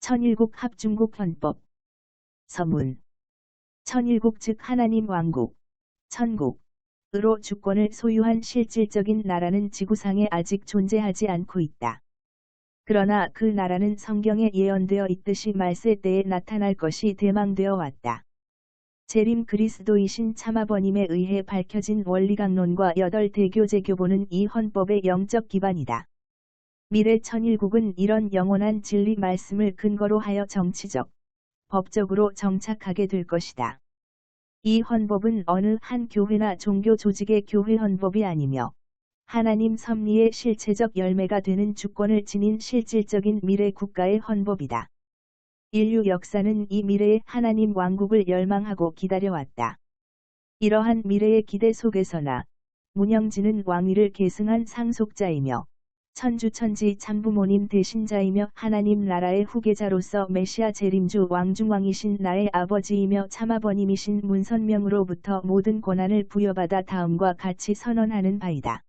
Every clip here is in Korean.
천일국 합중국 헌법. 서문. 천일국 즉 하나님 왕국, 천국으로 주권을 소유한 실질적인 나라는 지구상에 아직 존재하지 않고 있다. 그러나 그 나라는 성경에 예언되어 있듯이 말세 때에 나타날 것이 대망되어 왔다. 재림 그리스도이신 참아버님에 의해 밝혀진 원리강론과 8대교제교보는 이 헌법의 영적 기반이다. 미래 천일국은 이런 영원한 진리 말씀을 근거로 하여 정치적, 법적으로 정착하게 될 것이다. 이 헌법은 어느 한 교회나 종교 조직의 교회 헌법이 아니며 하나님 섭리의 실체적 열매가 되는 주권을 지닌 실질적인 미래 국가의 헌법이다. 인류 역사는 이 미래의 하나님 왕국을 열망하고 기다려왔다. 이러한 미래의 기대 속에서나 문영진은 왕위를 계승한 상속자이며 천주천지 참부모님 대신자이며 하나님 나라의 후계자로서 메시아 재림주 왕중왕이신 나의 아버지이며 참아버님이신 문선명으로부터 모든 권한을 부여받아 다음과 같이 선언하는 바이다.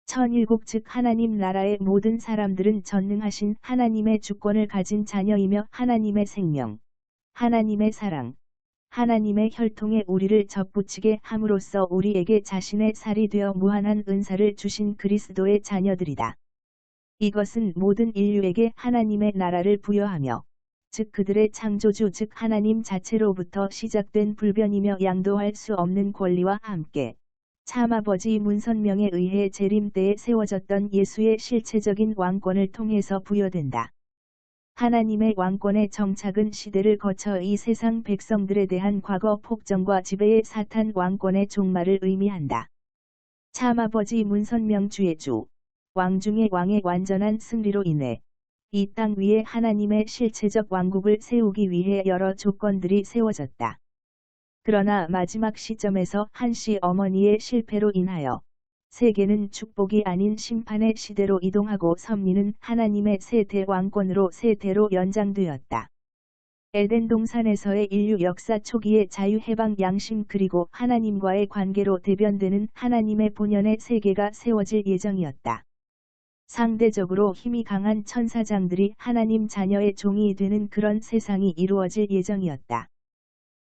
천일국 즉 하나님 나라의 모든 사람들은 전능하신 하나님의 주권을 가진 자녀이며 하나님의 생명, 하나님의 사랑, 하나님의 혈통에 우리를 접붙이게 함으로써 우리에게 자신의 살이 되어 무한한 은사를 주신 그리스도의 자녀들이다. 이것은 모든 인류에게 하나님의 나라를 부여하며 즉 그들의 창조주 즉 하나님 자체로부터 시작된 불변이며 양도할 수 없는 권리와 함께 참아버지 문선명에 의해 재림 때에 세워졌던 예수의 실체적인 왕권을 통해서 부여된다. 하나님의 왕권의 정착은 시대를 거쳐 이 세상 백성들에 대한 과거 폭정과 지배의 사탄 왕권의 종말을 의미한다. 참아버지 문선명 주의 주, 왕 중의 왕의 완전한 승리로 인해 이 땅 위에 하나님의 실체적 왕국을 세우기 위해 여러 조건들이 세워졌다. 그러나 마지막 시점에서 한시 어머니의 실패로 인하여 세계는 축복이 아닌 심판의 시대로 이동하고 섭리는 하나님의 세대 왕권으로 세대로 연장되었다. 에덴 동산에서의 인류 역사 초기의 자유해방 양심 그리고 하나님과의 관계로 대변되는 하나님의 본연의 세계가 세워질 예정이었다. 상대적으로 힘이 강한 천사장들이 하나님 자녀의 종이 되는 그런 세상이 이루어질 예정이었다.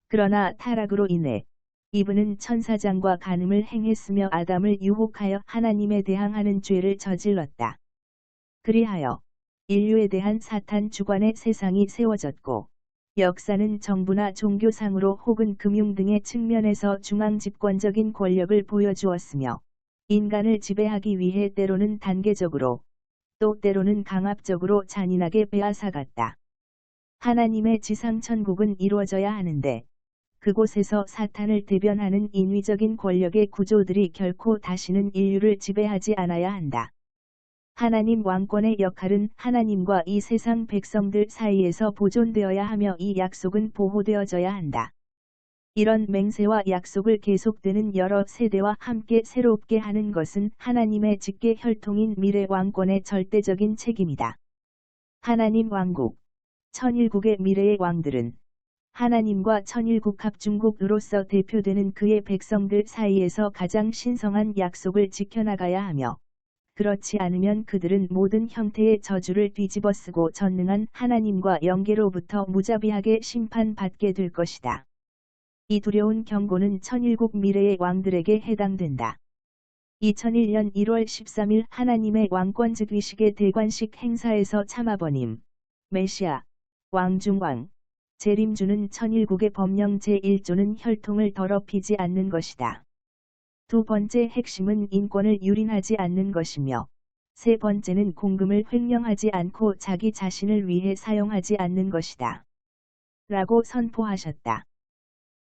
그러나 타락으로 인해 이브는 천사장과 간음을 행했으며 아담을 유혹하여 하나님에 대항하는 죄를 저질렀다. 그리하여 인류에 대한 사탄 주관의 세상이 세워졌고 역사는 정부나 종교상으로 혹은 금융 등의 측면에서 중앙 집권적인 권력을 보여주었으며 인간을 지배하기 위해 때로는 단계적으로 또 때로는 강압적으로 잔인하게 빼앗아갔다. 하나님의 지상천국은 이루어져야 하는데 그곳에서 사탄을 대변하는 인위적인 권력의 구조들이 결코 다시는 인류를 지배하지 않아야 한다. 하나님 왕권의 역할은 하나님과 이 세상 백성들 사이에서 보존되어야 하며 이 약속은 보호되어져야 한다. 이런 맹세와 약속을 계속되는 여러 세대와 함께 새롭게 하는 것은 하나님의 직계 혈통인 미래 왕권의 절대적인 책임이다. 하나님 왕국, 천일국의 미래의 왕들은 하나님과 천일국 합중국으로서 대표되는 그의 백성들 사이에서 가장 신성한 약속을 지켜나가야 하며 그렇지 않으면 그들은 모든 형태의 저주를 뒤집어쓰고 전능한 하나님과 영계로부터 무자비하게 심판받게 될 것이다. 이 두려운 경고는 천일국 미래의 왕들에게 해당된다. 2001년 1월 13일 하나님의 왕권 즉위식의 대관식 행사에서 참아버님, 메시아, 왕중왕, 재림주는 천일국의 법령 제1조는 혈통을 더럽히지 않는 것이다. 두 번째 핵심은 인권을 유린하지 않는 것이며 세 번째는 공금을 횡령하지 않고 자기 자신을 위해 사용하지 않는 것이다. 라고 선포하셨다.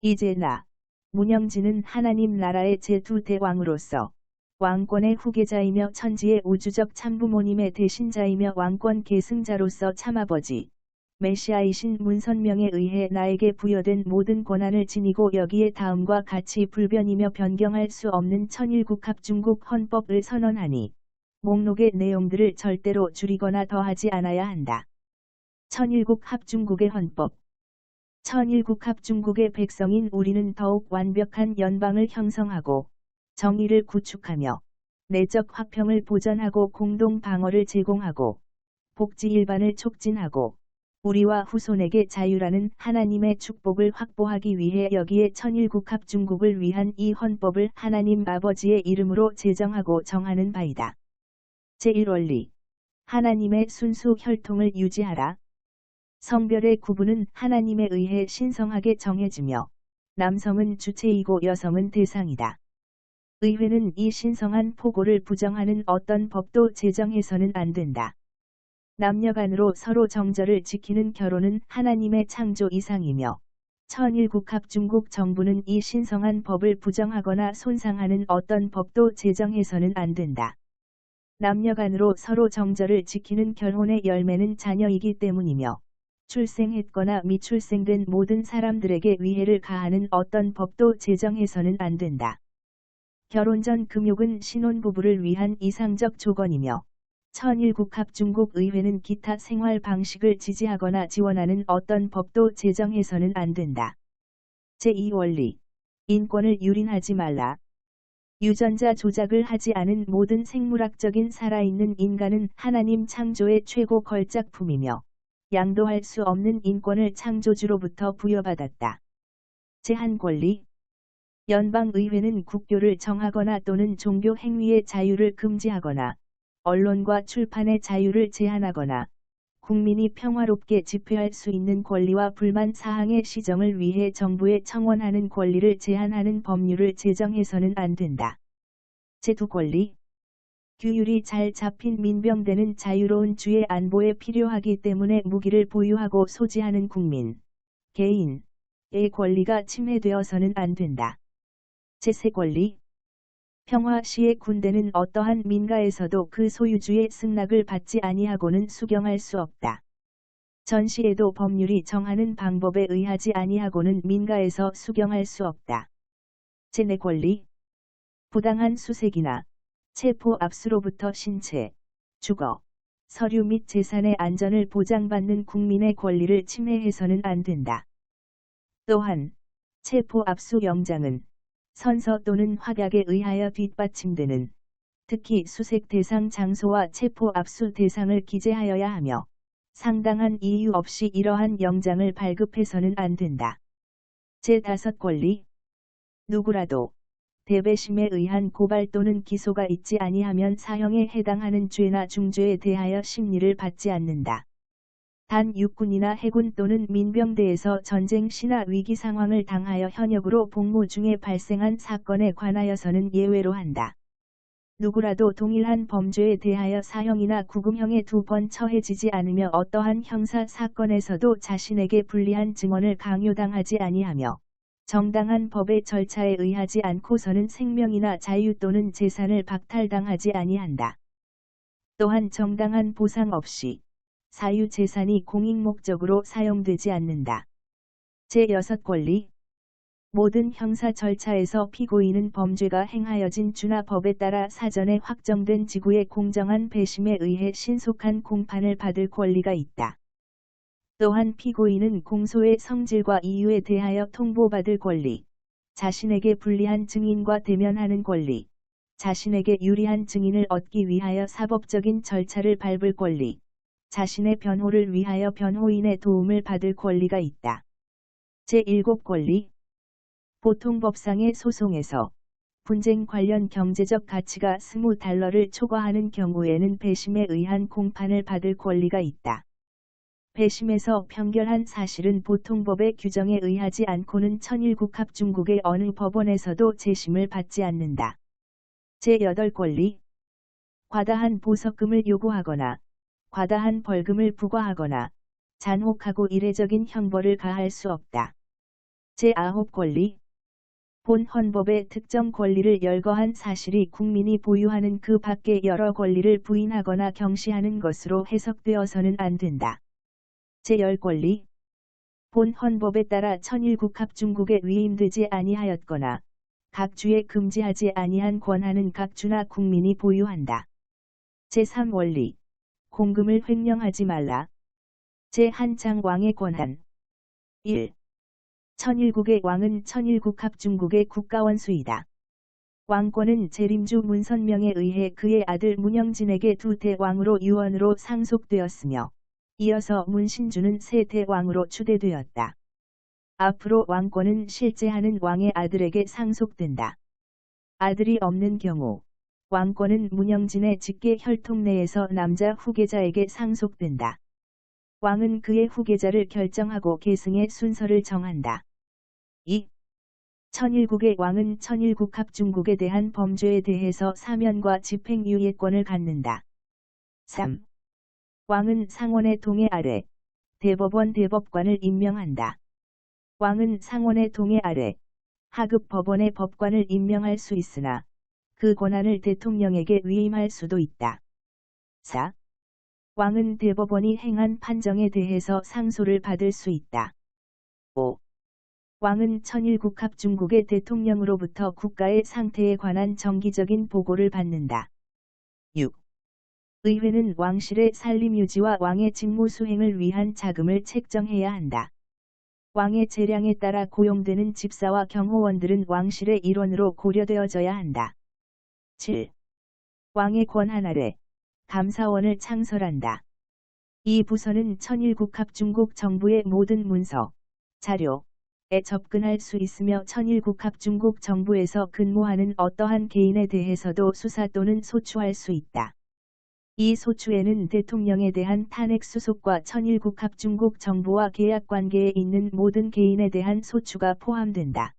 이제 나, 문영진은 하나님 나라의 제2 대왕으로서 왕권의 후계자이며 천지의 우주적 참부모님의 대신자이며 왕권 계승자로서 참아버지, 메시아이신 문선명에 의해 나에게 부여된 모든 권한을 지니고 여기에 다음과 같이 불변이며 변경할 수 없는 천일국 합중국 헌법을 선언하니 목록의 내용들을 절대로 줄이거나 더하지 않아야 한다. 천일국 합중국의 헌법. 천일국 합중국의 백성인 우리는 더욱 완벽한 연방을 형성하고 정의를 구축하며 내적 화평을 보전하고 공동 방어를 제공하고 복지 일반을 촉진하고 우리와 후손에게 자유라는 하나님의 축복을 확보하기 위해 여기에 천일국합중국을 위한 이 헌법을 하나님 아버지의 이름으로 제정하고 정하는 바이다. 제1원리. 하나님의 순수 혈통을 유지하라. 성별의 구분은 하나님에 의해 신성하게 정해지며 남성은 주체이고 여성은 대상이다. 의회는 이 신성한 포고를 부정하는 어떤 법도 제정해서는 안 된다. 남녀 간으로 서로 정절을 지키는 결혼은 하나님의 창조 이상이며 천일국합중국 정부는 이 신성한 법을 부정하거나 손상하는 어떤 법도 제정해서는 안 된다. 남녀 간으로 서로 정절을 지키는 결혼의 열매는 자녀이기 때문이며 출생했거나 미출생된 모든 사람들에게 위해를 가하는 어떤 법도 제정해서는 안 된다. 결혼 전 금욕은 신혼부부를 위한 이상적 조건이며 천일국합중국 의회는 기타 생활 방식을 지지하거나 지원하는 어떤 법도 제정해서는 안 된다. 제2원리. 인권을 유린하지 말라. 유전자 조작을 하지 않은 모든 생물학적인 살아있는 인간은 하나님 창조의 최고 걸작품이며 양도할 수 없는 인권을 창조주로부터 부여받았다. 제1권리. 연방의회는 국교를 정하거나 또는 종교 행위의 자유를 금지하거나 언론과 출판의 자유를 제한하거나 국민이 평화롭게 집회할 수 있는 권리와 불만 사항의 시정을 위해 정부에 청원하는 권리를 제한하는 법률을 제정해서는 안 된다. 제2권리. 규율이 잘 잡힌 민병대는 자유로운 주의 안보에 필요하기 때문에 무기를 보유하고 소지하는 국민, 개인의 권리가 침해되어서는 안 된다. 제3권리. 평화 시의 군대는 어떠한 민가에서도 그 소유주의 승낙을 받지 아니하고는 수경할 수 없다. 전시에도 법률이 정하는 방법에 의하지 아니하고는 민가에서 수경할 수 없다. 제4권리. 부당한 수색이나 체포 압수로부터 신체, 주거, 서류 및 재산의 안전을 보장받는 국민의 권리를 침해해서는 안 된다. 또한 체포 압수 영장은 선서 또는 확약에 의하여 뒷받침되는 특히 수색 대상 장소와 체포 압수 대상을 기재하여야 하며 상당한 이유 없이 이러한 영장을 발급해서는 안 된다. 제5권리. 누구라도 대배심에 의한 고발 또는 기소가 있지 아니하면 사형에 해당하는 죄나 중죄에 대하여 심리를 받지 않는다. 단 육군이나 해군 또는 민병대에서 전쟁 시나 위기 상황을 당하여 현역으로 복무 중에 발생한 사건에 관하여서는 예외로 한다. 누구라도 동일한 범죄에 대하여 사형이나 구금형에 2번 처해지지 않으며 어떠한 형사 사건에서도 자신에게 불리한 증언을 강요당하지 아니하며 정당한 법의 절차에 의하지 않고서는 생명이나 자유 또는 재산을 박탈당하지 아니한다. 또한 정당한 보상 없이 사유 재산이 공익 목적으로 사용되지 않는다. 제6권리. 모든 형사 절차에서 피고인은 범죄가 행하여진 주나 법에 따라 사전에 확정된 지구의 공정한 배심에 의해 신속한 공판을 받을 권리가 있다. 또한 피고인은 공소의 성질과 이유에 대하여 통보받을 권리, 자신에게 불리한 증인과 대면하는 권리, 자신에게 유리한 증인을 얻기 위하여 사법적인 절차를 밟을 권리, 자신의 변호를 위하여 변호인의 도움을 받을 권리가 있다. 제7권리. 보통법상의 소송에서 분쟁 관련 경제적 가치가 $20를 초과하는 경우에는 배심에 의한 공판을 받을 권리가 있다. 배심에서 평결한 사실은 보통법의 규정에 의하지 않고는 천일국합중국의 어느 법원에서도 재심을 받지 않는다. 제8권리. 과다한 보석금을 요구하거나 과다한 벌금을 부과하거나 잔혹하고 이례적인 형벌을 가할 수 없다. 제9권리. 본 헌법의 특정 권리를 열거한 사실이 국민이 보유하는 그 밖의 여러 권리를 부인하거나 경시하는 것으로 해석되어서는 안 된다. 제10권리. 본 헌법에 따라 천일국합중국에 위임되지 아니하였거나 각 주에 금지하지 아니한 권한은 각 주나 국민이 보유한다. 제3원리. 공금을 횡령하지 말라. 제1장 왕의 권한. 1. 천일국의 왕은 천일국합중국의 국가원수이다. 왕권은 재림주 문선명에 의해 그의 아들 문영진에게 2대 왕으로 유언으로 상속되었으며 이어서 문신주는 세대왕으로 추대되었다. 앞으로 왕권은 실제하는 왕의 아들에게 상속된다. 아들이 없는 경우 왕권은 문영진의 직계 혈통 내에서 남자 후계자에게 상속된다. 왕은 그의 후계자를 결정하고 계승의 순서를 정한다. 2. 천일국의 왕은 천일국합중국에 대한 범죄에 대해서 사면과 집행유예권을 갖는다. 3. 왕은 상원의 동의 아래 대법원 대법관을 임명한다. 왕은 상원의 동의 아래 하급 법원의 법관을 임명할 수 있으나 그 권한을 대통령에게 위임할 수도 있다. 4. 왕은 대법원이 행한 판정에 대해서 상소를 받을 수 있다. 5. 왕은 천일국합중국의 대통령으로부터 국가의 상태에 관한 정기적인 보고를 받는다. 6. 의회는 왕실의 산림유지와 왕의 직무 수행을 위한 자금을 책정해야 한다. 왕의 재량에 따라 고용되는 집사와 경호원들은 왕실의 일원으로 고려되어져야 한다. 7. 왕의 권한 아래 감사원을 창설한다. 이 부서는 천일국합중국 정부의 모든 문서, 자료에 접근할 수 있으며 천일국합중국 정부에서 근무하는 어떠한 개인에 대해서도 수사 또는 소추할 수 있다. 이 소추에는 대통령에 대한 탄핵 수속과 천일국합중국 정부와 계약관계에 있는 모든 개인에 대한 소추가 포함된다.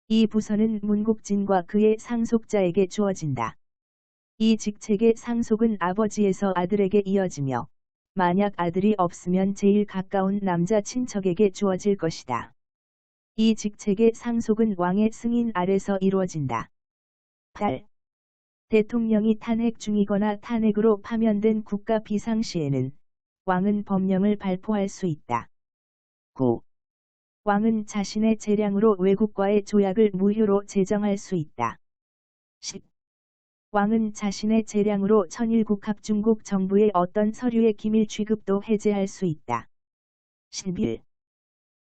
이 부서는 문국진과 그의 상속자에게 주어진다. 이 직책의 상속은 아버지에서 아들에게 이어지며 만약 아들이 없으면 제일 가까운 남자 친척에게 주어질 것이다. 이 직책의 상속은 왕의 승인 아래서 이루어진다. 8. 대통령이 탄핵 중이거나 탄핵으로 파면된 국가 비상시에는 왕은 법령을 발포할 수 있다. 9. 왕은 자신의 재량으로 외국과의 조약을 무효로 제정할 수 있다. 10. 왕은 자신의 재량으로 천일국합중국 정부의 어떤 서류의 기밀 취급도 해제할 수 있다. 11.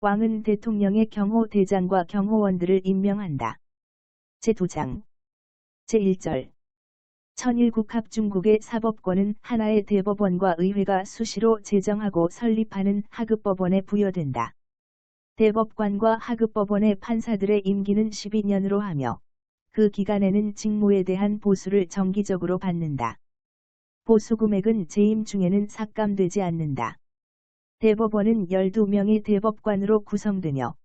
왕은 대통령의 경호대장과 경호원들을 임명한다. 제2장 제1절 천일국합중국의 사법권은 하나의 대법원과 의회가 수시로 제정하고 설립하는 하급법원에 부여된다. 대법관과 하급법원의 판사들의 임기는 12년으로 하며 그 기간에는 직무에 대한 보수를 정기적으로 받는다. 보수 금액은 재임 중에는 삭감되지 않는다. 대법원은 12명의 대법관으로 구성되며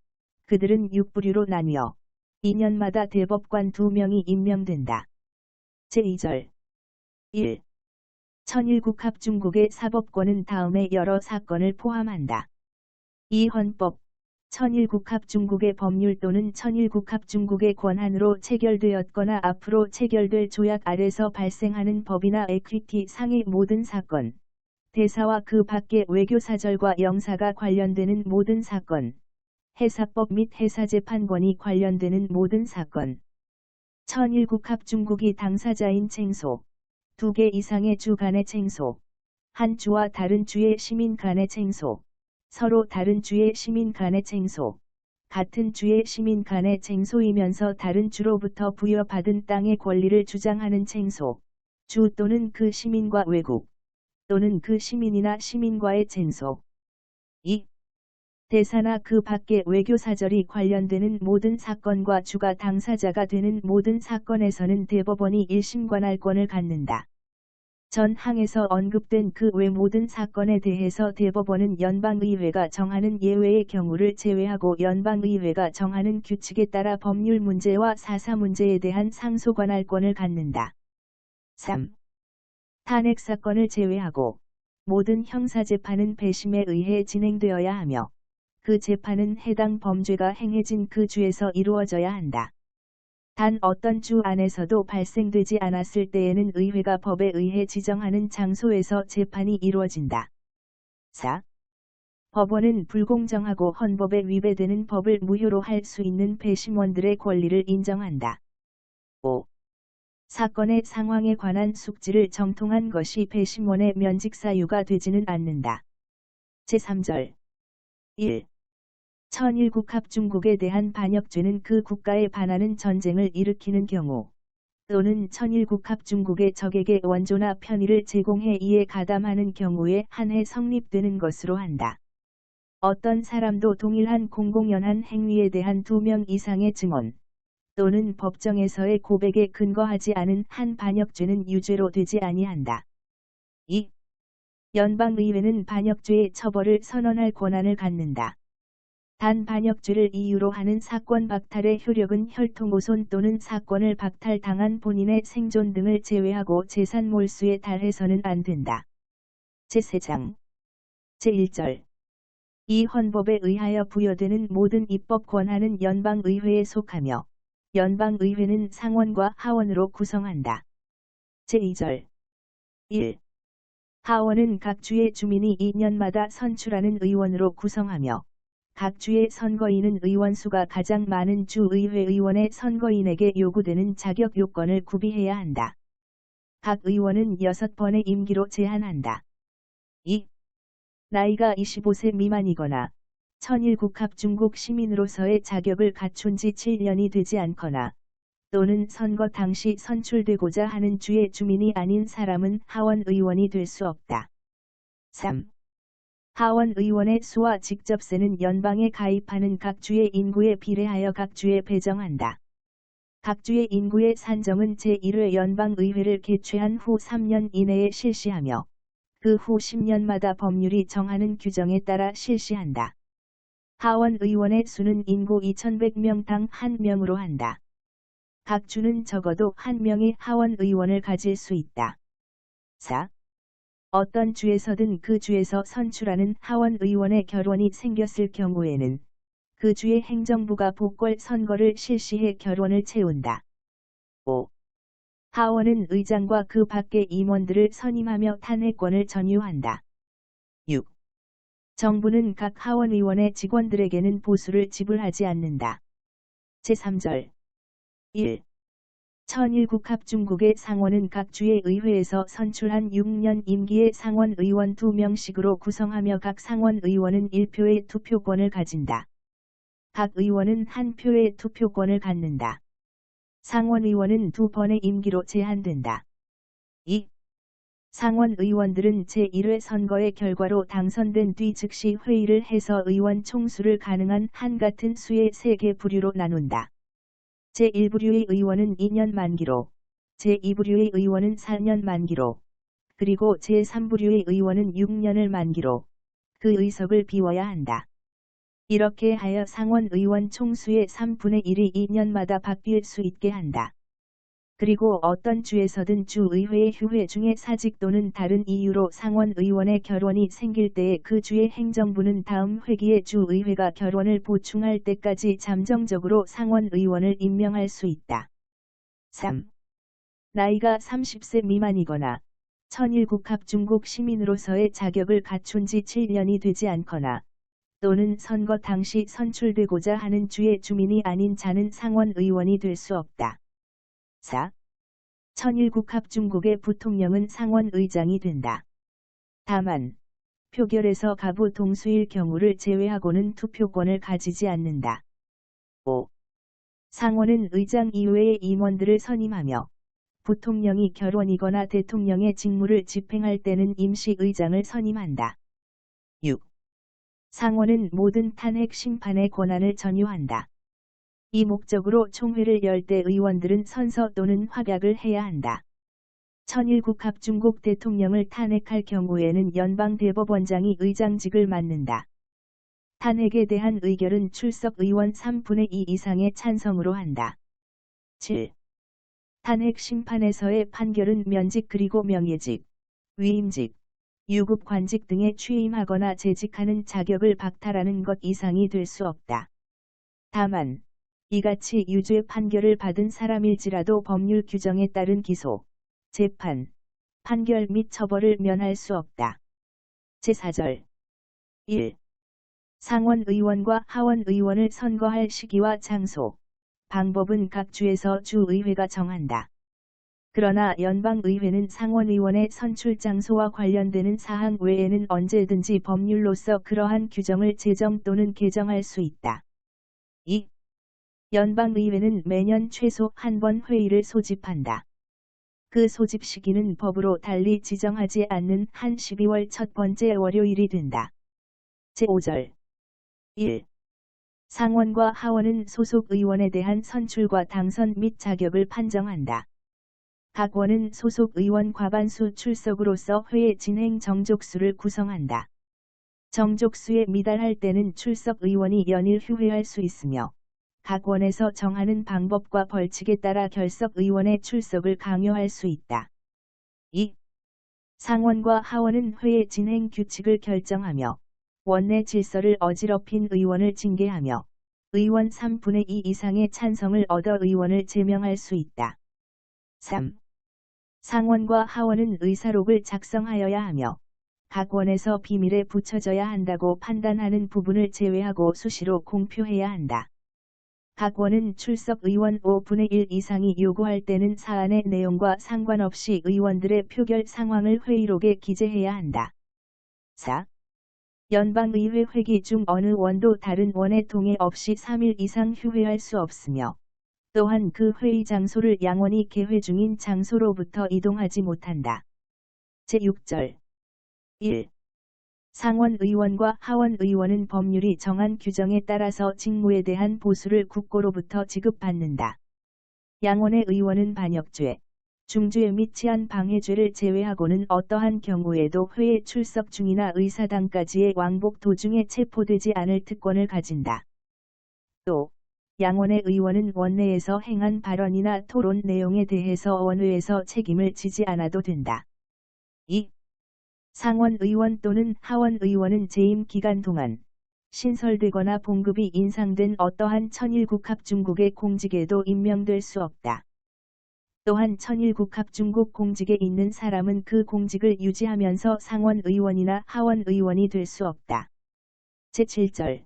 그들은 6부류로 나뉘어 2년마다 대법관 2명이 임명된다. 제2절 1. 천일국합중국의 사법권은 다음의 여러 사건을 포함한다. 2. 헌법, 천일국합중국의 법률 또는 천일국합중국의 권한으로 체결되었거나 앞으로 체결될 조약 아래서 발생하는 법이나 에퀴티 상의 모든 사건, 대사와 그 밖의 외교사절과 영사가 관련되는 모든 사건, 해사법 및 해사재판권이 관련되는 모든 사건. 천일국합중국이 당사자인 쟁소, 2개 이상의 주 간의 쟁소, 한 주와 다른 주의 시민 간의 쟁소, 서로 다른 주의 시민 간의 쟁소, 같은 주의 시민 간의 쟁소이면서 다른 주로부터 부여받은 땅의 권리를 주장하는 쟁소, 주 또는 그 시민과 외국, 또는 그 시민이나 시민과의 쟁소. 2. 대사나 그 밖의 외교사절이 관련되는 모든 사건과 주가 당사자가 되는 모든 사건에서는 대법원이 1심 관할권을 갖는다. 전 항에서 언급된 그 외 모든 사건에 대해서 대법원은 연방의회가 정하는 예외의 경우를 제외하고 연방의회가 정하는 규칙에 따라 법률 문제와 사사 문제에 대한 상소 관할권을 갖는다. 3. 탄핵 사건을 제외하고 모든 형사재판은 배심에 의해 진행되어야 하며 그 재판은 해당 범죄가 행해진 그 주에서 이루어져야 한다. 단 어떤 주 안에서도 발생되지 않았을 때에는 의회가 법에 의해 지정하는 장소에서 재판이 이루어진다. 4. 법원은 불공정하고 헌법에 위배되는 법을 무효로 할 수 있는 배심원들의 권리를 인정한다. 5. 사건의 상황에 관한 숙지를 정통한 것이 배심원의 면직 사유가 되지는 않는다. 제3절 1. 천일국합중국에 대한 반역죄는 그 국가에 반하는 전쟁을 일으키는 경우, 또는 천일국합 중국의 적에게 원조나 편의를 제공해 이에 가담하는 경우에 한해 성립되는 것으로 한다. 어떤 사람도 동일한 공공연한 행위에 대한 2명 이상의 증언 또는 법정에서의 고백에 근거하지 않은 한 반역죄는 유죄로 되지 아니한다. 2. 연방의회는 반역죄의 처벌을 선언할 권한을 갖는다. 단 반역죄를 이유로 하는 사건 박탈의 효력은 혈통오손 또는 사건을 박탈당한 본인의 생존 등을 제외하고 재산 몰수에 달해서는 안 된다. 제3장 제1절 이 헌법에 의하여 부여되는 모든 입법 권한은 연방의회에 속하며 연방의회는 상원과 하원으로 구성한다. 제2절 1. 하원은 각 주의 주민이 2년마다 선출하는 의원으로 구성하며 각 주의 선거인은 의원수가 가장 많은 주의회 의원의 선거인에게 요구되는 자격 요건을 구비해야 한다. 각 의원은 6번의 임기로 제한한다. 2. 나이가 25세 미만이거나 천일국합 중국 시민으로서의 자격을 갖춘 지 7년이 되지 않거나 또는 선거 당시 선출되고자 하는 주의 주민이 아닌 사람은 하원 의원이 될 수 없다. 3. 하원 의원의 수와 직접세는 연방에 가입하는 각 주의 인구에 비례하여 각 주에 배정한다. 각 주의 인구의 산정은 제1회 연방의회를 개최한 후 3년 이내에 실시하며 그 후 10년마다 법률이 정하는 규정에 따라 실시한다. 하원 의원의 수는 인구 2100명당 1명으로 한다. 각 주는 적어도 1명의 하원 의원을 가질 수 있다. 4. 어떤 주에서든 그 주에서 선출하는 하원 의원의 결원이 생겼을 경우에는 그 주의 행정부가 복권 선거를 실시해 결원을 채운다. 5. 하원은 의장과 그 밖의 임원들을 선임하며 탄핵권을 전유한다. 6. 정부는 각 하원 의원의 직원들에게는 보수를 지불하지 않는다. 제3절 1. 천일국합 중국의 상원은 각 주의 의회에서 선출한 6년 임기의 상원 의원 2명씩으로 구성하며 각 상원 의원은 1표의 투표권을 가진다. 각 의원은 1표의 투표권을 갖는다. 상원 의원은 2번의 임기로 제한된다. 2. 상원 의원들은 제1회 선거의 결과로 당선된 뒤 즉시 회의를 해서 의원 총수를 가능한 한 같은 수의 3개 부류로 나눈다. 제1부류의 의원은 2년 만기로, 제2부류의 의원은 4년 만기로, 그리고 제3부류의 의원은 6년을 만기로 그 의석을 비워야 한다. 이렇게 하여 상원 의원 총수의 3분의 1이 2년마다 바뀔 수 있게 한다. 그리고 어떤 주에서든 주의회의 휴회 중에 사직 또는 다른 이유로 상원 의원의 결원이 생길 때에 그 주의 행정부는 다음 회기에 주의회가 결원을 보충할 때까지 잠정적으로 상원 의원을 임명할 수 있다. 3. 나이가 30세 미만이거나 천일국합 중국 시민으로서의 자격을 갖춘 지 7년이 되지 않거나 또는 선거 당시 선출되고자 하는 주의 주민이 아닌 자는 상원 의원이 될 수 없다. 4. 천일국합 중국의 부통령은 상원 의장이 된다. 다만 표결에서 가부 동수일 경우를 제외하고는 투표권을 가지지 않는다. 5. 상원은 의장 이외의 임원들을 선임하며 부통령이 결원이거나 대통령의 직무를 집행할 때는 임시의장을 선임한다. 6. 상원은 모든 탄핵 심판의 권한을 전유한다. 이 목적으로 총회를 열 때 의원들은 선서 또는 확약을 해야 한다. 천일국합 중국 대통령을 탄핵할 경우에는 연방대법원장이 의장직을 맡는다. 탄핵에 대한 의결은 출석 의원 3분의 2 이상의 찬성으로 한다. 7. 탄핵 심판에서의 판결은 면직 그리고 명예직, 위임직, 유급관직 등에 취임하거나 재직하는 자격을 박탈하는 것 이상이 될 수 없다. 다만 이같이 유죄 판결을 받은 사람일지라도 법률 규정에 따른 기소, 재판, 판결 및 처벌을 면할 수 없다. 제4절 1. 상원 의원과 하원 의원을 선거할 시기와 장소, 방법은 각 주에서 주의회가 정한다. 그러나 연방의회는 상원의원의 선출 장소와 관련되는 사항 외에는 언제든지 법률로서 그러한 규정을 제정 또는 개정할 수 있다. 2. 연방의회는 매년 최소 한 번 회의를 소집한다. 그 소집 시기는 법으로 달리 지정하지 않는 한 12월 첫 번째 월요일이 된다. 제5절 1. 상원과 하원은 소속 의원에 대한 선출과 당선 및 자격을 판정한다. 각 원은 소속 의원 과반수 출석으로서 회의 진행 정족수를 구성한다. 정족수에 미달할 때는 출석 의원이 연일 휴회할 수 있으며 각 원에서 정하는 방법과 벌칙에 따라 결석 의원의 출석을 강요할 수 있다. 2. 상원과 하원은 회의 진행 규칙을 결정하며 원내 질서를 어지럽힌 의원을 징계하며 의원 3분의 2 이상의 찬성을 얻어 의원을 제명할 수 있다. 3. 상원과 하원은 의사록을 작성하여야 하며 각 원에서 비밀에 붙여져야 한다고 판단하는 부분을 제외하고 수시로 공표해야 한다. 각 원은 출석 의원 5분의 1 이상이 요구할 때는 사안의 내용과 상관없이 의원들의 표결 상황을 회의록에 기재해야 한다. 4. 연방의회 회기 중 어느 원도 다른 원의 동의 없이 3일 이상 휴회할 수 없으며 또한 그 회의 장소를 양원이 개회 중인 장소로부터 이동하지 못한다. 제6절 1. 상원 의원과 하원 의원은 법률이 정한 규정에 따라서 직무에 대한 보수를 국고로부터 지급받는다. 양원의 의원은 반역죄, 중죄 및 치안 방해죄를 제외하고는 어떠한 경우에도 회의 출석 중이나 의사당까지의 왕복 도중에 체포되지 않을 특권을 가진다. 또 양원의 의원은 원내에서 행한 발언이나 토론 내용에 대해서 원회에서 책임을 지지 않아도 된다. 2. 상원 의원 또는 하원 의원은 재임 기간 동안 신설되거나 봉급이 인상된 어떠한 천일국합중국의 공직에도 임명될 수 없다. 또한 천일국합중국 공직에 있는 사람은 그 공직을 유지하면서 상원 의원이나 하원 의원이 될 수 없다. 제7절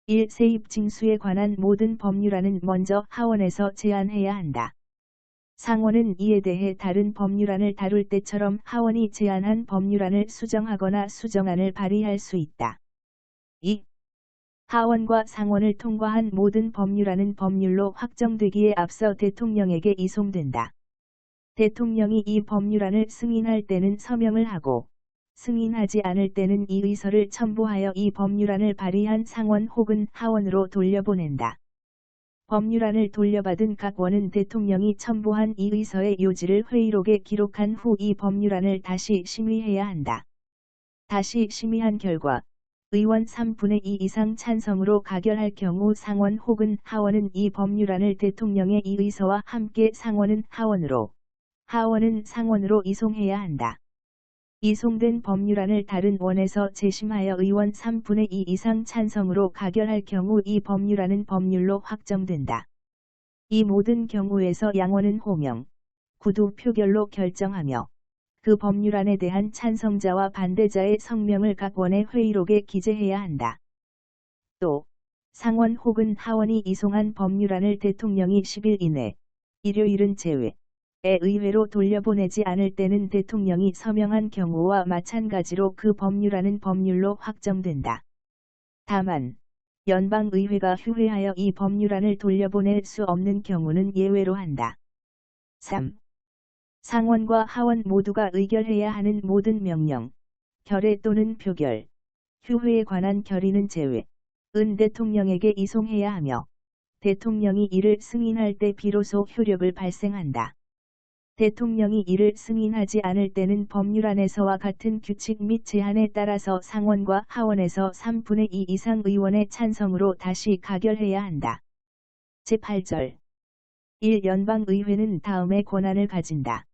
1. 세입 징수에 관한 모든 법률안은 먼저 하원에서 제안해야 한다. 상원은 이에 대해 다른 법률안을 다룰 때처럼 하원이 제안한 법률안을 수정하거나 수정안을 발의할 수 있다. 2. 하원과 상원을 통과한 모든 법률안은 법률로 확정되기에 앞서 대통령에게 이송된다. 대통령이 이 법률안을 승인할 때는 서명을 하고 승인하지 않을 때는 이 의서를 첨부하여 이 법률안을 발의한 상원 혹은 하원으로 돌려보낸다. 법률안을 돌려받은 각 원은 대통령이 첨부한 이 의서의 요지를 회의록에 기록한 후 이 법률안을 다시 심의해야 한다. 다시 심의한 결과 의원 3분의 2 이상 찬성으로 가결할 경우 상원 혹은 하원은 이 법률안을 대통령의 이 의서와 함께 상원은 하원으로, 하원은 상원으로 이송해야 한다. 이송된 법률안을 다른 원에서 재심하여 의원 3분의 2 이상 찬성으로 가결할 경우 이 법률안은 법률로 확정된다. 이 모든 경우에서 양원은 호명, 구두 표결로 결정하며 그 법률안에 대한 찬성자와 반대자의 성명을 각 원의 회의록에 기재해야 한다. 또 상원 혹은 하원이 이송한 법률안을 대통령이 10일 이내, 일요일은 제외, 의회로 돌려보내지 않을 때는 대통령이 서명한 경우와 마찬가지로 그 법률안은 법률로 확정된다. 다만 연방의회가 휴회하여 이 법률안을 돌려보낼 수 없는 경우는 예외로 한다. 3. 상원과 하원 모두가 의결해야 하는 모든 명령, 결의 또는 표결, 휴회에 관한 결의는 제외, 은 대통령에게 이송해야 하며 대통령이 이를 승인할 때 비로소 효력을 발생한다. 대통령이 이를 승인하지 않을 때는 법률안에서와 같은 규칙 및 제한에 따라서 상원과 하원에서 3분의 2 이상 의원의 찬성으로 다시 가결해야 한다. 제8절 1. 연방의회는 다음의 권한을 가진다.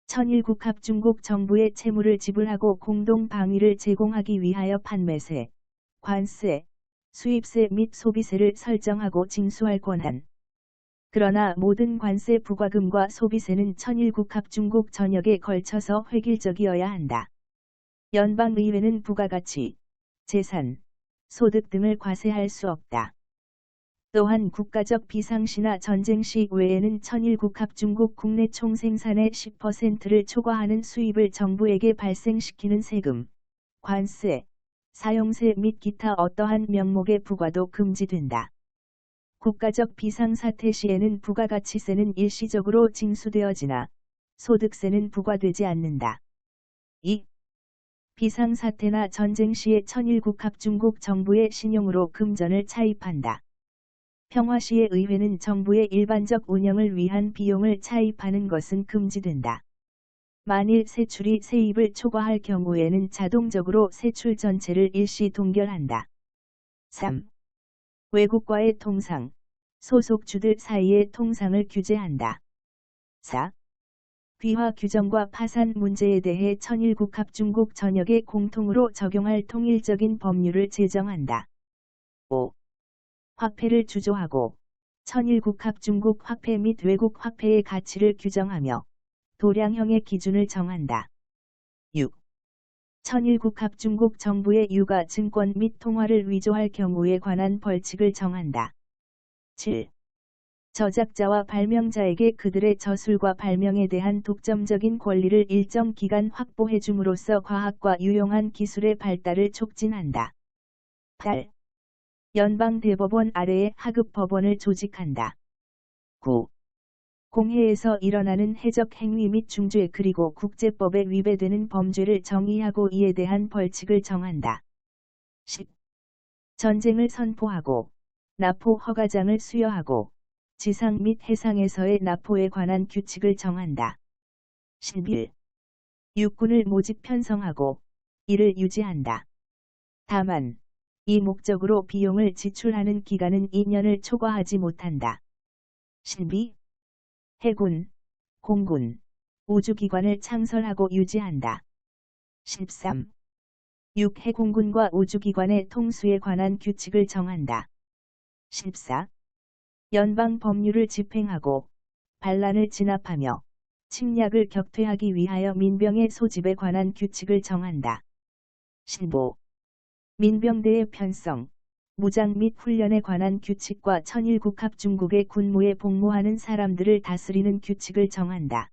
천일국합중국 정부의 채무를 지불하고 공동 방위를 제공하기 위하여 판매세, 관세, 수입세 및 소비세를 설정하고 징수할 권한. 그러나 모든 관세 부과금과 소비세는 천일국합중국 전역에 걸쳐서 획일적이어야 한다. 연방의회는 부가가치, 재산, 소득 등을 과세할 수 없다. 또한 국가적 비상시나 전쟁시 외에는 천일국합중국 국내 총생산의 10%를 초과하는 수입을 정부에게 발생시키는 세금, 관세, 사용세 및 기타 어떠한 명목의 부과도 금지된다. 국가적 비상사태 시에는 부가가치세는 일시적으로 징수되어지나 소득세는 부과되지 않는다. 2. 비상사태나 전쟁 시에 천일국 합중국 정부의 신용으로 금전을 차입한다. 평화 시에 의회는 정부의 일반적 운영을 위한 비용을 차입하는 것은 금지된다. 만일 세출이 세입을 초과할 경우에는 자동적으로 세출 전체를 일시 동결한다. 3. 외국과의 통상, 소속주들 사이의 통상을 규제한다. 4. 귀화 규정과 파산 문제에 대해 천일국 합중국 전역에 공통으로 적용할 통일적인 법률을 제정한다. 5. 화폐를 주조하고 천일국 합중국 화폐 및 외국 화폐의 가치를 규정하며 도량형의 기준을 정한다. 6. 천일국 합중국 정부의 유가 증권 및 통화를 위조할 경우에 관한 벌칙을 정한다. 7. 저작자와 발명자에게 그들의 저술과 발명에 대한 독점적인 권리를 일정 기간 확보해 줌으로써 과학과 유용한 기술의 발달을 촉진한다. 8. 연방대법원 아래에 하급 법원을 조직한다. 9. 공해에서 일어나는 해적 행위 및 중죄 그리고 국제법에 위배되는 범죄를 정의하고 이에 대한 벌칙을 정한다. 10. 전쟁을 선포하고 납포 허가장을 수여하고 지상 및 해상에서의 납포에 관한 규칙을 정한다. 11. 육군을 모집 편성하고 이를 유지한다. 다만 이 목적으로 비용을 지출하는 기간은 2년을 초과하지 못한다. 12. 해군, 공군, 우주기관을 창설하고 유지한다. 13. 육해공군과 우주기관의 통수에 관한 규칙을 정한다. 14. 연방 법률을 집행하고 반란을 진압하며 침략을 격퇴하기 위하여 민병의 소집에 관한 규칙을 정한다. 15. 민병대의 편성, 무장 및 훈련에 관한 규칙과 천일국 합중국의 군무에 복무하는 사람들을 다스리는 규칙을 정한다.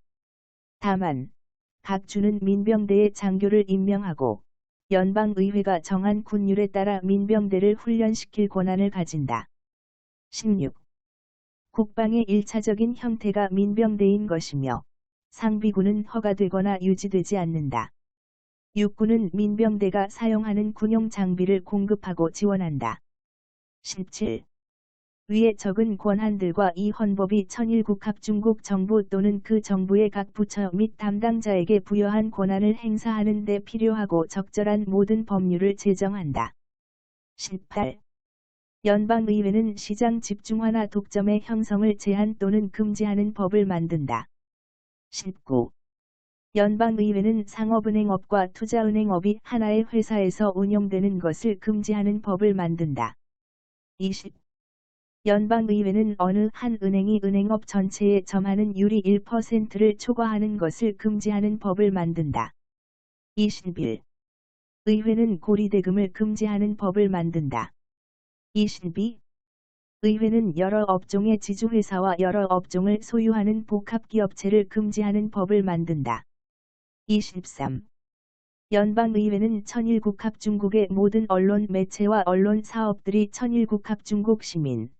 다만 각 주는 민병대의 장교를 임명하고 연방의회가 정한 군율에 따라 민병대를 훈련시킬 권한을 가진다. 16. 국방의 1차적인 형태가 민병대인 것이며 상비군은 허가되거나 유지되지 않는다. 육군은 민병대가 사용하는 군용 장비를 공급하고 지원한다. 17. 위에 적은 권한들과 이 헌법이 천일국 합중국 정부 또는 그 정부의 각 부처 및 담당자에게 부여한 권한을 행사하는 데 필요하고 적절한 모든 법률을 제정한다. 18. 연방의회는 시장 집중화나 독점의 형성을 제한 또는 금지하는 법을 만든다. 19. 연방의회는 상업은행업과 투자은행업이 하나의 회사에서 운영되는 것을 금지하는 법을 만든다. 20. 연방의회는 어느 한 은행이 은행업 전체에 점하는 율이 1%를 초과하는 것을 금지하는 법을 만든다. 21. 의회는 고리대금을 금지하는 법을 만든다. 22. 의회는 여러 업종의 지주회사와 여러 업종을 소유하는 복합기업체를 금지하는 법을 만든다. 23. 연방의회는 천일국 합중국의 모든 언론 매체와 언론 사업들이 천일국 합중국 시민,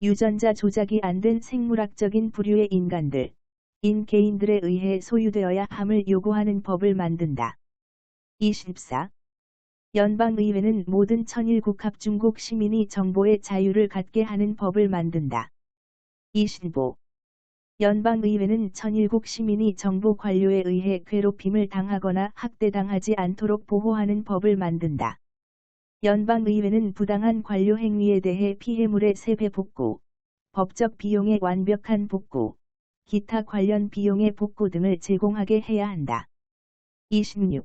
유전자 조작이 안 된 생물학적인 부류의 인간들, 개인들에 의해 소유되어야 함을 요구하는 법을 만든다. 24. 연방의회는 모든 천일국 합중국 시민이 정보의 자유를 갖게 하는 법을 만든다. 25. 연방의회는 천일국 시민이 정부 관료에 의해 괴롭힘을 당하거나 학대당하지 않도록 보호하는 법을 만든다. 연방의회는 부당한 관료 행위에 대해 피해물의 세배 복구, 법적 비용의 완벽한 복구, 기타 관련 비용의 복구 등을 제공하게 해야 한다. 26.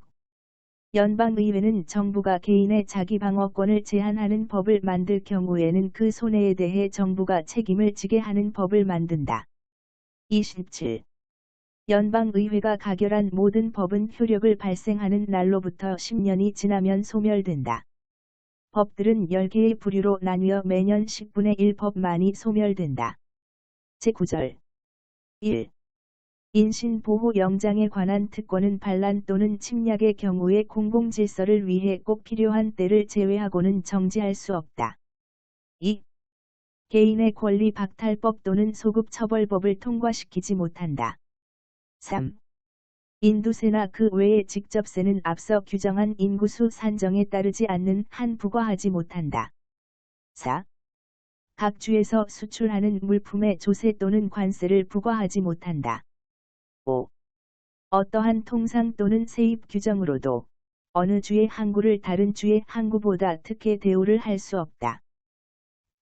연방의회는 정부가 개인의 자기방어권을 제한하는 법을 만들 경우에는 그 손해에 대해 정부가 책임을 지게 하는 법을 만든다. 27. 연방의회가 가결한 모든 법은 효력을 발생하는 날로부터 10년이 지나면 소멸된다. 법들은 10개의 부류로 나뉘어 매년 10분의 1 법만이 소멸된다. 제9절 1. 인신보호영장에 관한 특권은 반란 또는 침략의 경우에 공공질서를 위해 꼭 필요한 때를 제외하고는 정지할 수 없다. 2. 개인의 권리 박탈법 또는 소급처벌법을 통과시키지 못한다. 3. 인두세나 그 외의 직접세는 앞서 규정한 인구수 산정에 따르지 않는 한 부과하지 못한다. 4. 각 주에서 수출하는 물품에 조세 또는 관세를 부과하지 못한다. 5. 어떠한 통상 또는 세입 규정으로도 어느 주의 항구를 다른 주의 항구보다 특혜 대우를 할 수 없다.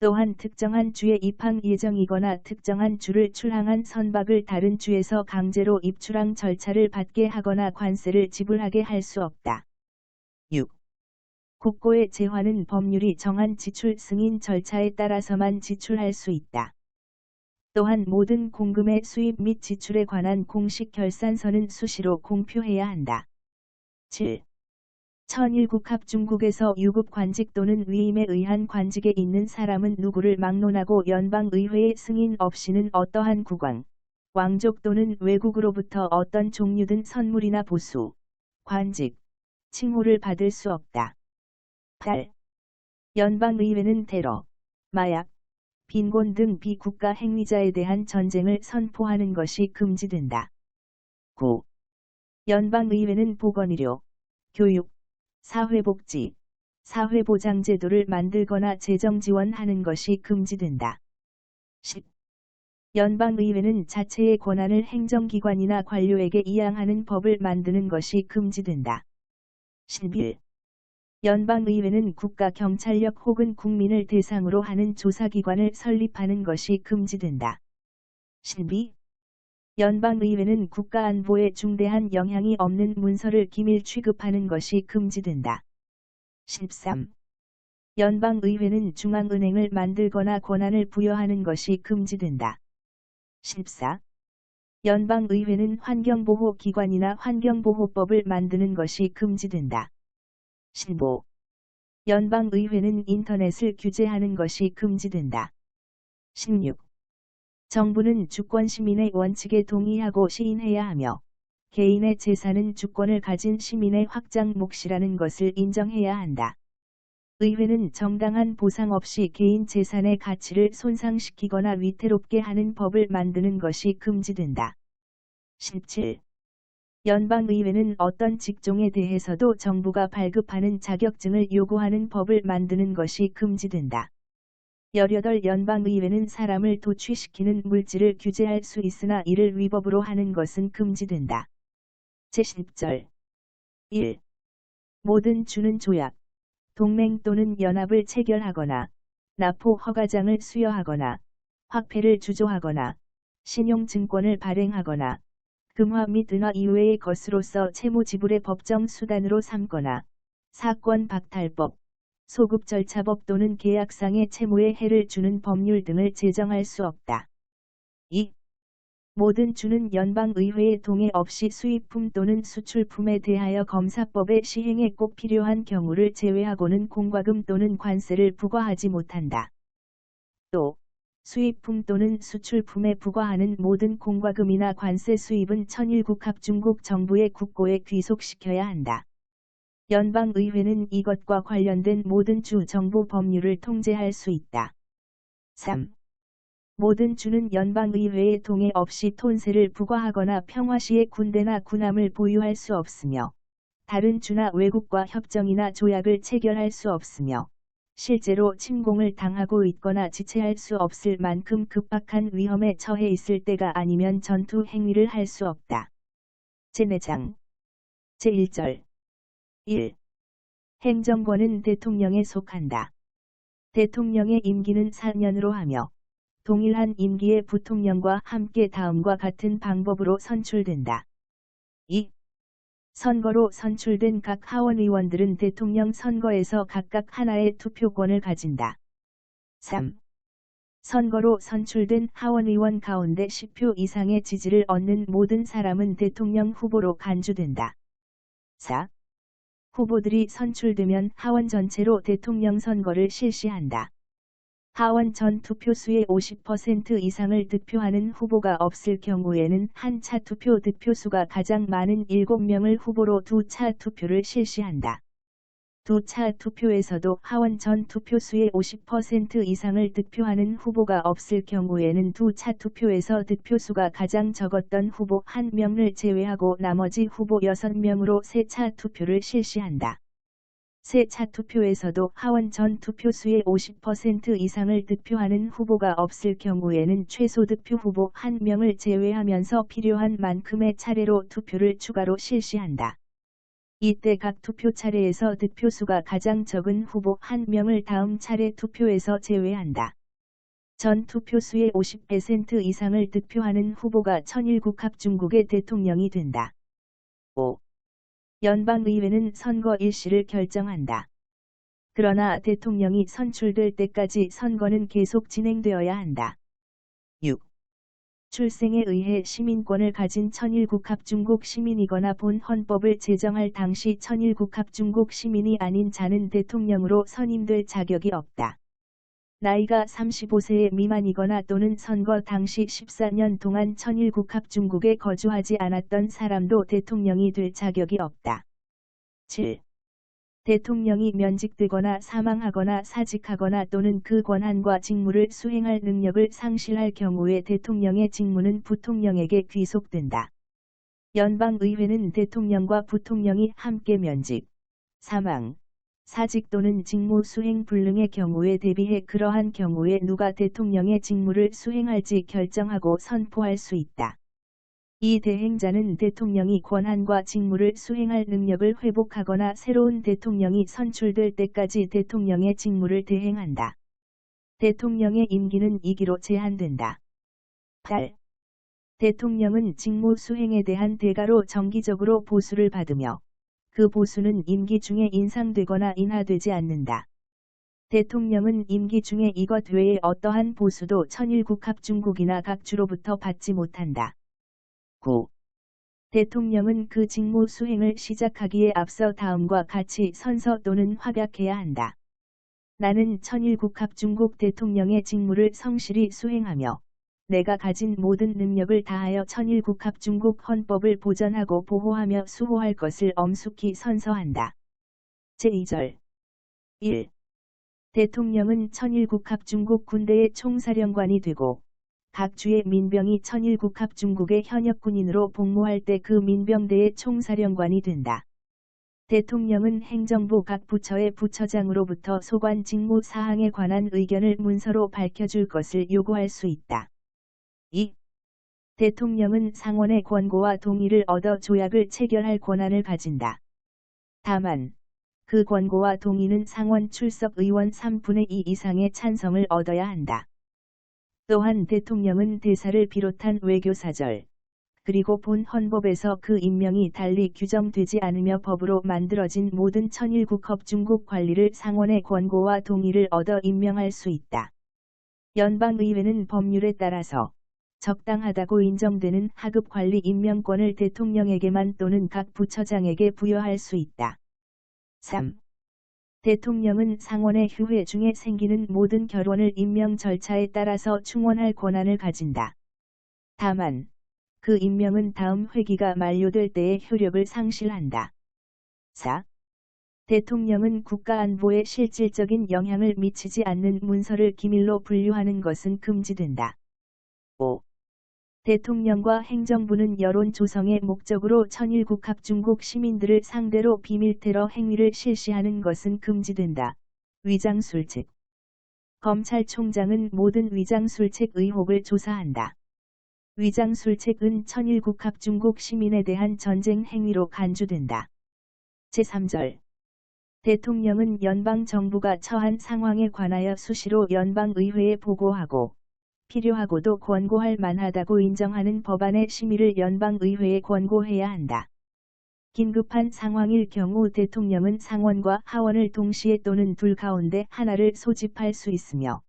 또한 특정한 주에 입항 예정이거나 특정한 주를 출항한 선박을 다른 주에서 강제로 입출항 절차를 받게 하거나 관세를 지불하게 할 수 없다. 6. 국고의 재환은 법률이 정한 지출 승인 절차에 따라서만 지출할 수 있다. 또한 모든 공금의 수입 및 지출에 관한 공식 결산서는 수시로 공표해야 한다. 7. 천일국합 중국에서 유급 관직 또는 위임에 의한 관직에 있는 사람은 누구를 막론하고 연방의회의 승인 없이는 어떠한 국왕, 왕족 또는 외국으로부터 어떤 종류든 선물이나 보수, 관직, 칭호를 받을 수 없다. 8. 연방의회는 테러, 마약, 빈곤 등 비국가 행위자에 대한 전쟁을 선포하는 것이 금지된다. 9. 연방의회는 보건의료, 교육, 사회복지, 사회보장 제도를 만들거나 재정 지원하는 것이 금지된다. 10. 연방의회는 자체의 권한을 행정기관이나 관료에게 이양하는 법을 만드는 것이 금지된다. 11. 연방의회는 국가경찰력 혹은 국민을 대상으로 하는 조사기관을 설립하는 것이 금지된다. 12. 연방의회는 국가안보에 중대한 영향이 없는 문서를 기밀 취급하는 것이 금지된다. 13. 연방의회는 중앙은행을 만들거나 권한을 부여하는 것이 금지된다. 14. 연방의회는 환경보호기관이나 환경보호법을 만드는 것이 금지된다. 15. 연방의회는 인터넷을 규제하는 것이 금지된다. 16. 정부는 주권 시민의 원칙에 동의하고 시인해야 하며 개인의 재산은 주권을 가진 시민의 확장 몫이라는 것을 인정해야 한다. 의회는 정당한 보상 없이 개인 재산의 가치를 손상시키거나 위태롭게 하는 법을 만드는 것이 금지된다. 17. 연방의회는 어떤 직종에 대해서도 정부가 발급하는 자격증을 요구하는 법을 만드는 것이 금지된다. 18. 연방의회는 사람을 도취시키는 물질을 규제할 수 있으나 이를 위법으로 하는 것은 금지된다. 제10절 1. 모든 주는 조약, 동맹 또는 연합을 체결하거나 납포 허가장을 수여하거나 화폐를 주조하거나 신용증권을 발행하거나 금화 및 은화 이외의 것으로서 채무 지불의 법정 수단으로 삼거나 사권 박탈법, 소급절차법 또는 계약상의 채무에 해를 주는 법률 등을 제정할 수 없다. 2. 모든 주는 연방의회의 동의 없이 수입품 또는 수출품에 대하여 검사법의 시행에 꼭 필요한 경우를 제외하고는 공과금 또는 관세를 부과하지 못한다. 또 수입품 또는 수출품에 부과하는 모든 공과금이나 관세 수입은 천일국합 중국 정부의 국고에 귀속시켜야 한다. 연방의회는 이것과 관련된 모든 주 정부 법률을 통제할 수 있다. 3. 모든 주는 연방의회의 동의 없이 톤세를 부과하거나 평화시에 군대나 군함을 보유할 수 없으며 다른 주나 외국과 협정이나 조약을 체결할 수 없으며 실제로 침공을 당하고 있거나 지체할 수 없을 만큼 급박한 위험에 처해 있을 때가 아니면 전투 행위를 할 수 없다. 제4장 제1절 1. 행정권은 대통령에 속한다. 대통령의 임기는 4년으로 하며 동일한 임기의 부통령과 함께 다음과 같은 방법으로 선출된다. 2. 선거로 선출된 각 하원의원들은 대통령 선거에서 각각 하나의 투표권을 가진다. 3. 선거로 선출된 하원의원 가운데 10표 이상의 지지를 얻는 모든 사람은 대통령 후보로 간주된다. 4. 후보들이 선출되면 하원 전체로 대통령 선거를 실시한다. 하원 전 투표수의 50% 이상을 득표하는 후보가 없을 경우에는 한 차 투표 득표수가 가장 많은 7명을 후보로 두 차 투표를 실시한다. 두 차 투표에서도 하원 전 투표수의 50% 이상을 득표하는 후보가 없을 경우에는 두 차 투표에서 득표수가 가장 적었던 후보 1명을 제외하고 나머지 후보 6명으로 세 차 투표를 실시한다. 세 차 투표에서도 하원 전 투표수의 50% 이상을 득표하는 후보가 없을 경우에는 최소 득표 후보 1명을 제외하면서 필요한 만큼의 차례로 투표를 추가로 실시한다. 이때 각 투표 차례에서 득표수가 가장 적은 후보 1명을 다음 차례 투표에서 제외한다. 전 투표수의 50% 이상을 득표하는 후보가 천일국 합중국의 대통령이 된다. 5. 연방의회는 선거 일시를 결정한다. 그러나 대통령이 선출될 때까지 선거는 계속 진행되어야 한다. 6. 출생에 의해 시민권을 가진 천일국합중국 시민이거나 본 헌법을 제정할 당시 천일국합중국 시민이 아닌 자는 대통령으로 선임될 자격이 없다. 나이가 35세 미만이거나 또는 선거 당시 14년 동안 천일국합중국에 거주하지 않았던 사람도 대통령이 될 자격이 없다. 7. 대통령이 면직되거나 사망하거나 사직하거나 또는 그 권한과 직무를 수행할 능력을 상실할 경우에 대통령의 직무는 부통령에게 귀속된다. 연방의회는 대통령과 부통령이 함께 면직, 사망, 사직 또는 직무 수행 불능의 경우에 대비해 그러한 경우에 누가 대통령의 직무를 수행할지 결정하고 선포할 수 있다. 이 대행자는 대통령이 권한과 직무를 수행할 능력을 회복하거나 새로운 대통령이 선출될 때까지 대통령의 직무를 대행한다. 대통령의 임기는 2기로 제한된다. 8. 대통령은 직무 수행에 대한 대가로 정기적으로 보수를 받으며 그 보수는 임기 중에 인상되거나 인하되지 않는다. 대통령은 임기 중에 이것 외에 어떠한 보수도 천일국합중국이나 각주로부터 받지 못한다. 9. 대통령은 그 직무 수행을 시작하기에 앞서 다음과 같이 선서 또는 확약해야 한다. 나는 천일국합중국 대통령의 직무를 성실히 수행하며 내가 가진 모든 능력을 다하여 천일국합중국 헌법을 보전하고 보호하며 수호할 것을 엄숙히 선서한다. 제2절 1. 대통령은 천일국합중국 군대의 총사령관이 되고 각 주의 민병이 천일국합중국의 현역군인으로 복무할 때 그 민병대의 총사령관이 된다. 대통령은 행정부 각 부처의 부처장으로부터 소관 직무 사항에 관한 의견을 문서로 밝혀줄 것을 요구할 수 있다. 2. 대통령은 상원의 권고와 동의를 얻어 조약을 체결할 권한을 가진다. 다만 그 권고와 동의는 상원 출석 의원 3분의 2 이상의 찬성을 얻어야 한다. 또한 대통령은 대사를 비롯한 외교사절, 그리고 본 헌법에서 그 임명이 달리 규정되지 않으며 법으로 만들어진 모든 천일국합중국 관리를 상원의 권고와 동의를 얻어 임명할 수 있다. 연방의회는 법률에 따라서 적당하다고 인정되는 하급 관리 임명권을 대통령에게만 또는 각 부처장에게 부여할 수 있다. 3. 대통령은 상원의 휴회 중에 생기는 모든 결원을 임명 절차에 따라서 충원할 권한을 가진다. 다만 그 임명은 다음 회기가 만료될 때에 효력을 상실한다. 4. 대통령은 국가안보에 실질적인 영향을 미치지 않는 문서를 기밀로 분류하는 것은 금지된다. 5. 대통령과 행정부는 여론 조성의 목적으로 천일국합중국 시민들을 상대로 비밀테러 행위를 실시하는 것은 금지된다. 위장술책. 검찰총장은 모든 위장술책 의혹을 조사한다. 위장술책은 천일국합중국 시민에 대한 전쟁 행위로 간주된다. 제3절. 대통령은 연방정부가 처한 상황에 관하여 수시로 연방의회에 보고하고 필요하고도 권고할 만하다고 인정하는 법안의 심의를 연방의회에 권고해야 한다. 긴급한 상황일 경우 대통령은 상원과 하원을 동시에 또는 둘 가운데 하나를 소집할 수 있으며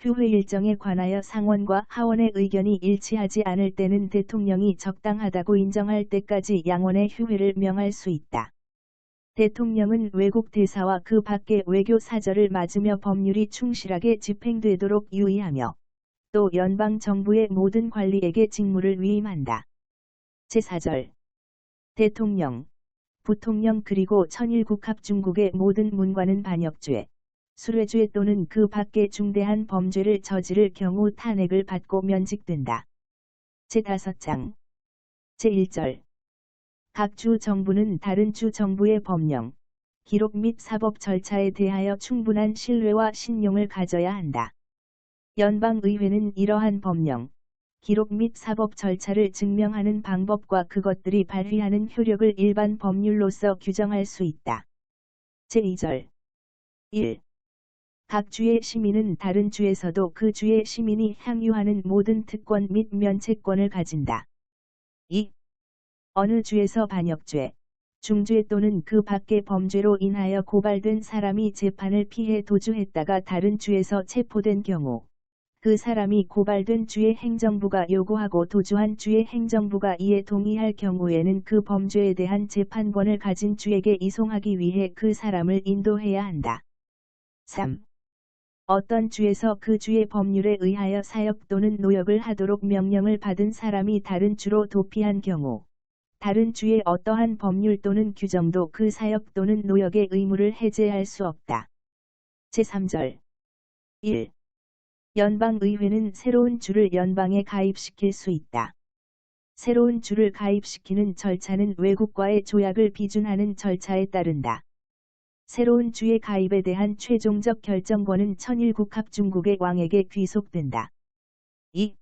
휴회 일정에 관하여 상원과 하원의 의견이 일치하지 않을 때는 대통령이 적당하다고 인정할 때까지 양원의 휴회를 명할 수 있다. 대통령은 외국 대사와 그 밖의 외교 사절을 맞으며 법률이 충실하게 집행되도록 유의하며 또 연방 정부의 모든 관리에게 직무를 위임한다. 제4절. 대통령, 부통령 그리고 천일국합 중국의 모든 문관은 반역죄, 수뢰죄 또는 그 밖의 중대한 범죄를 저지를 경우 탄핵을 받고 면직된다. 제5장 제1절 각 주 정부는 다른 주 정부의 법령, 기록 및 사법 절차에 대하여 충분한 신뢰와 신용을 가져야 한다. 연방의회는 이러한 법령, 기록 및 사법 절차를 증명하는 방법과 그것들이 발휘하는 효력을 일반 법률로서 규정할 수 있다. 제2절 1. 각 주의 시민은 다른 주에서도 그 주의 시민이 향유하는 모든 특권 및 면책권을 가진다. 2. 어느 주에서 반역죄, 중죄 또는 그 밖의 범죄로 인하여 고발된 사람이 재판을 피해 도주했다가 다른 주에서 체포된 경우, 그 사람이 고발된 주의 행정부가 요구하고 도주한 주의 행정부가 이에 동의할 경우에는 그 범죄에 대한 재판권을 가진 주에게 이송하기 위해 그 사람을 인도해야 한다. 3. 어떤 주에서 그 주의 법률에 의하여 사역 또는 노역을 하도록 명령을 받은 사람이 다른 주로 도피한 경우, 다른 주의 어떠한 법률 또는 규정도 그 사역 또는 노역의 의무를 해제할 수 없다. 제3절 1. 연방의회는 새로운 주를 연방에 가입시킬 수 있다. 새로운 주를 가입시키는 절차는 외국과의 조약을 비준하는 절차에 따른다. 새로운 주의 가입에 대한 최종적 결정권은 천일국합 중국의 왕에게 귀속된다. 2.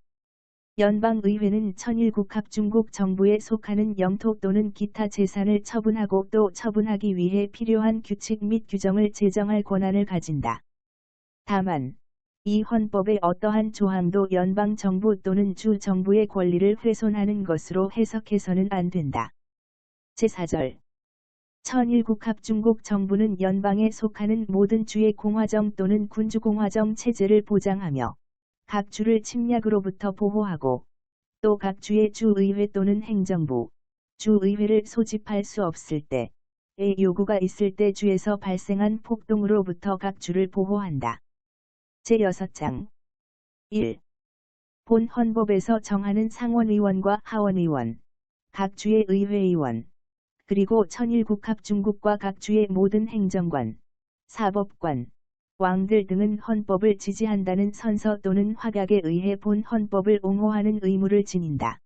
연방의회는 천일국합 중국 정부에 속하는 영토 또는 기타 재산을 처분하고 또 처분하기 위해 필요한 규칙 및 규정을 제정할 권한을 가진다. 다만, 이 헌법의 어떠한 조항도 연방 정부 또는 주 정부의 권리를 훼손하는 것으로 해석해서는 안 된다. 제4절 천일국합 중국 정부는 연방에 속하는 모든 주의 공화정 또는 군주공화정 체제를 보장하며 각 주를 침략으로부터 보호하고 또 각 주의 주의회 또는 행정부, 주의회를 소집할 수 없을 때의 요구가 있을 때 주에서 발생한 폭동으로부터 각 주를 보호한다. 제6장 1. 본 헌법에서 정하는 상원의원과 하원의원, 각 주의 의회의원, 그리고 천일국합 중국과 각 주의 모든 행정관, 사법관, 왕들 등은 헌법을 지지한다는 선서 또는 확약에 의해 본 헌법을 옹호하는 의무를 지닌다.